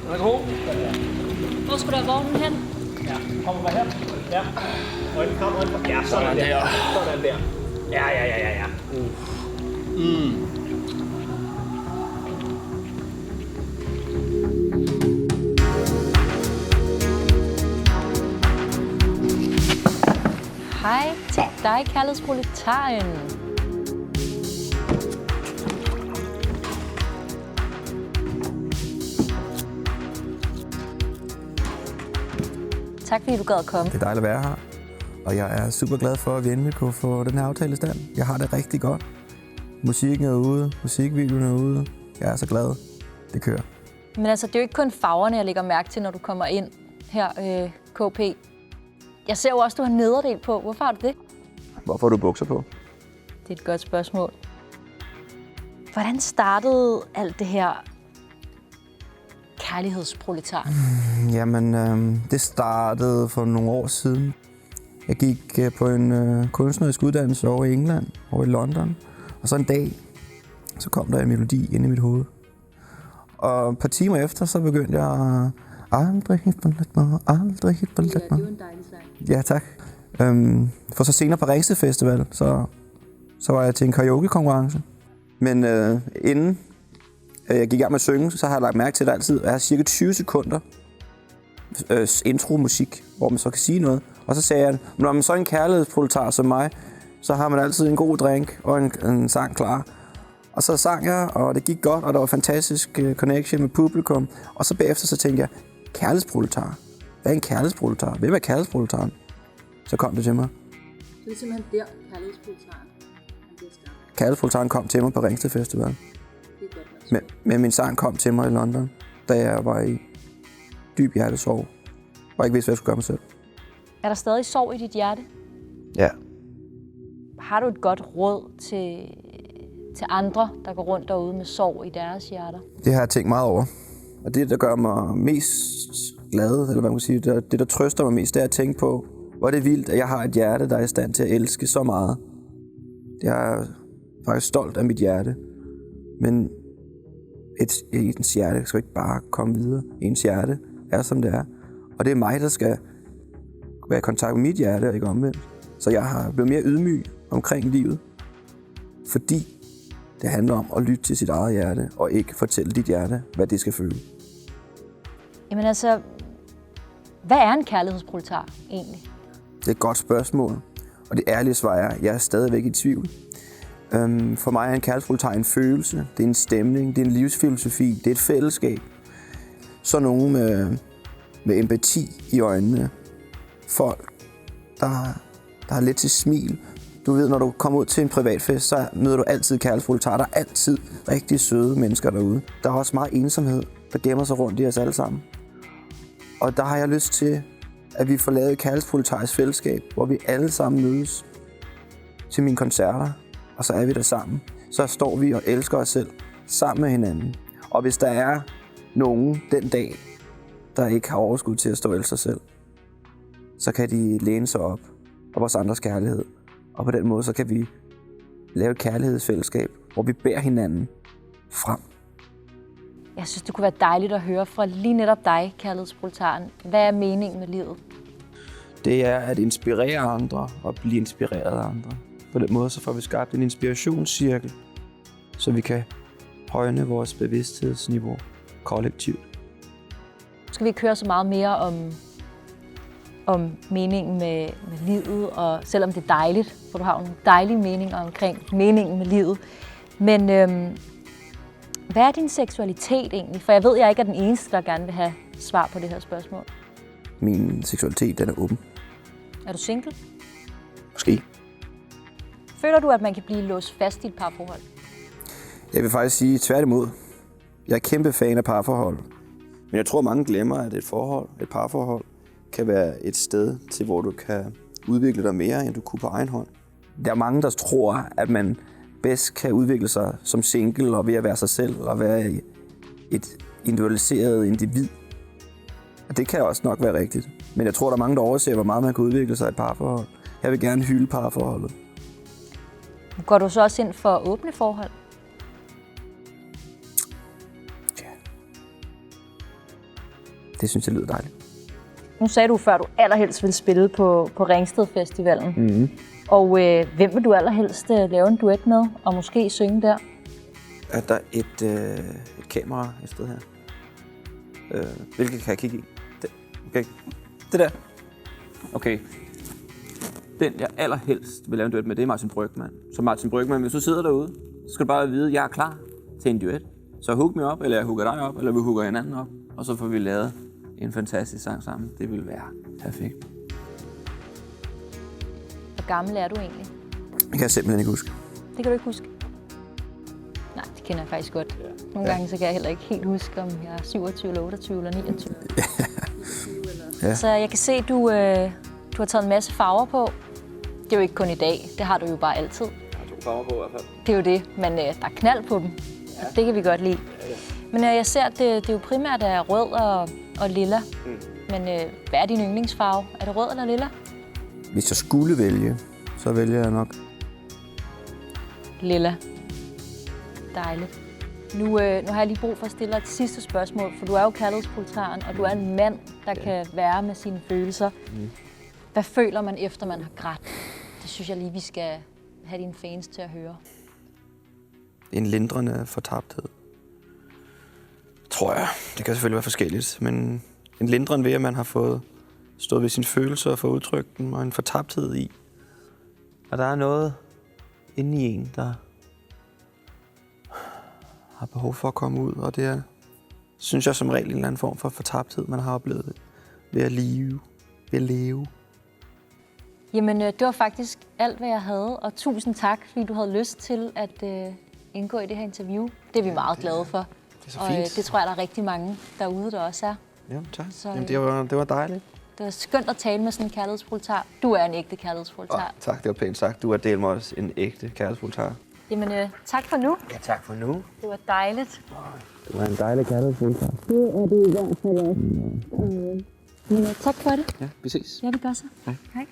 Værsgo. Hvor skulle der vognen hen? Ja, kommer bare her. Ja. Øjne frem. Ja, sådan der. Sådan der. Ja. Hej til dig, kærlighedsproletaren. Tak fordi du gad at komme. Det er dejligt at være her, og jeg er super glad for, at vi endelig kunne få den her aftale i stand. Jeg har det rigtig godt. Musikken er ude, musikvideoen er ude. Jeg er så glad. Det kører. Men altså, det er jo ikke kun farverne, jeg lægger mærke til, når du kommer ind her, KP. Jeg ser jo også, at du har nederdel på. Hvorfor har du det? Hvorfor har du bukser på? Det er et godt spørgsmål. Hvordan startede alt det her kærlighedsproletar? Jamen, det startede for nogle år siden. Jeg gik på en kunstnerisk uddannelse over i England, over i London. Og så en dag, så kom der en melodi ind i mit hoved. Og et par timer efter, så begyndte jeg at aldrig helt forladt mig, aldrig helt forladt mig. Ja, det var en dejlig sang. Ja, tak. For så senere på Ringsted Festival, så var jeg til en karaoke-konkurrence. Men inden jeg gik i gang med at synge, så har jeg lagt mærke til, at jeg har cirka 20 sekunder intro-musik, hvor man så kan sige noget. Og så sagde jeg, når man så er en kærlighedsproletar som mig, så har man altid en god drink og en sang klar. Og så sang jeg, og det gik godt, og der var fantastisk connection med publikum. Og så bagefter så tænkte jeg, kærlighedsproletar? Hvad er en kærlighedsproletar? Hvem er kærlighedsproletaren? Så kom det til mig. Så det er simpelthen der, kærlighedsproletaren. Kærlighedsproletaren kom til mig på Ringsted Festival. Det er godt nok. Men min sang kom til mig i London, da jeg var i dyb hjertesorg, og ikke vidste, hvad jeg skulle gøre mig selv. Er der stadig sorg i dit hjerte? Ja. Har du et godt råd til andre, der går rundt derude med sorg i deres hjerter? Det har jeg tænkt meget over. Og det, der gør mig mest glad, eller hvad man kan sige, det der trøster mig mest, det er at tænke på, hvor det er vildt, at jeg har et hjerte, der er i stand til at elske så meget. Jeg er faktisk stolt af mit hjerte. Men ens hjerte skal ikke bare komme videre. Ens hjerte er, som det er. Og det er mig, der skal være i kontakt med mit hjerte, og ikke omvendt. Så jeg har blevet mere ydmyg omkring livet. Fordi det handler om at lytte til sit eget hjerte, og ikke fortælle dit hjerte, hvad det skal føle. Jamen altså, hvad er en kærlighedsproletar egentlig? Det er et godt spørgsmål. Og det ærlige svar er, at jeg er stadigvæk i tvivl. For mig er en kærlighedsproletar en følelse, det er en stemning, det er en livsfilosofi, det er et fællesskab. Så nogen med empati i øjnene. Folk, der har lidt til smil. Du ved, når du kommer ud til en privatfest, så møder du altid kærlighedsproletarer. Der er altid rigtig søde mennesker derude. Der er også meget ensomhed, der gemmer sig rundt i os alle sammen. Og der har jeg lyst til, at vi får lavet et kærlighedsproletarisk fællesskab, hvor vi alle sammen mødes til mine koncerter, og så er vi der sammen. Så står vi og elsker os selv sammen med hinanden. Og hvis der er nogen den dag, der ikke har overskud til at stå og elske sig selv, så kan de læne sig op på vores andres kærlighed. Og på den måde, så kan vi lave et kærlighedsfællesskab, hvor vi bærer hinanden frem. Jeg synes, det kunne være dejligt at høre fra lige netop dig, kærlighedsproletaren. Hvad er meningen med livet? Det er at inspirere andre og blive inspireret af andre. På den måde så får vi skabt en inspirationscirkel, så vi kan højne vores bevidsthedsniveau kollektivt. Nu skal vi ikke høre så meget mere om meningen med livet, og selvom det er dejligt, for du har nogle dejlige meninger omkring meningen med livet. Men hvad er din seksualitet egentlig? For jeg ved, jeg ikke er den eneste, der gerne vil have svar på det her spørgsmål. Min seksualitet, den er åben. Er du single? Måske. Føler du, at man kan blive låst fast i et parforhold? Jeg vil faktisk sige tværtimod. Jeg er kæmpe fan af parforhold. Men jeg tror, mange glemmer, at et parforhold, kan være et sted til, hvor du kan udvikle dig mere, end du kunne på egen hånd. Der er mange, der tror, at man bedst kan udvikle sig som single og ved at være sig selv og være et individualiseret individ. Og det kan også nok være rigtigt. Men jeg tror, der er mange, der overser, hvor meget man kan udvikle sig i et parforhold. Jeg vil gerne hylde parforholdet. Går du så også ind for åbne forhold? Det synes jeg lyder dejligt. Nu sagde du før, at du allerhelst ville spille på Ringsted Festivalen. Mm-hmm. Og hvem vil du allerhelst lave en duet med, og måske synge der? Er der et kamera et sted her? Hvilket kan jeg kigge i? Okay. Det der. Okay. Den, jeg allerhelst vil lave en duet med, det er Martin Brygmann. Så Martin Brygmann, hvis du sidder derude, så skal du bare vide, at jeg er klar til en duet. Så hook mig op, eller jeg hooker dig op, eller vi hooker hinanden op. Og så får vi lavet en fantastisk sang sammen. Det vil være perfekt. Hvor gammel er du egentlig? Det kan jeg simpelthen ikke huske. Det kan du ikke huske? Nej, det kender jeg faktisk godt. Nogle gange så kan jeg heller ikke helt huske, om jeg er 27, eller 28 eller 29. Ja. Så jeg kan se, at du har taget en masse farver på. Det er jo ikke kun i dag. Det har du jo bare altid. Jeg har 2 farver på i hvert fald. Det er jo det, men der er knald på dem. Ja. Det kan vi godt lide. Ja. Men jeg ser, at det jo primært er rød og lilla. Men hvad er din yndlingsfarve? Er det rød eller lilla? Hvis jeg skulle vælge, så vælger jeg nok lilla. Dejligt. Nu har jeg lige brug for at stille dig et sidste spørgsmål, for du er jo kærlighedsproletaren, og du er en mand, der kan være med sine følelser. Hvad føler man efter, man har grædt? Det synes jeg lige, vi skal have dine fans til at høre. en lindrende fortabthed. Tror jeg. Det kan selvfølgelig være forskelligt, men en lindrende ved, at man har fået stået ved sine følelser og fået udtrykt dem, og en fortabthed i. Og der er noget inde i en, der har behov for at komme ud, og det er, synes jeg, som regel en eller anden form for fortabthed, man har oplevet ved at leve. Jamen, det var faktisk alt, hvad jeg havde, og tusind tak, fordi du havde lyst til at indgå i det her interview. Det er vi meget glade for. Det er så fint. Og det tror jeg, der er rigtig mange derude, der også er. Jamen, tak. Så, Jamen, det var dejligt. Det var skønt at tale med sådan en kærlighedsproletar. Du er en ægte kærlighedsproletar. Tak, det var pænt sagt. Du har delt mig også en ægte kærlighedsproletar. Jamen, tak for nu. Ja, tak for nu. Det var dejligt. Du var en dejlig kærlighedsproletar. Det er det i hvert fald også. Men tak for det. Ja, vi ses. Ja, vi gør så. Hej. Hej.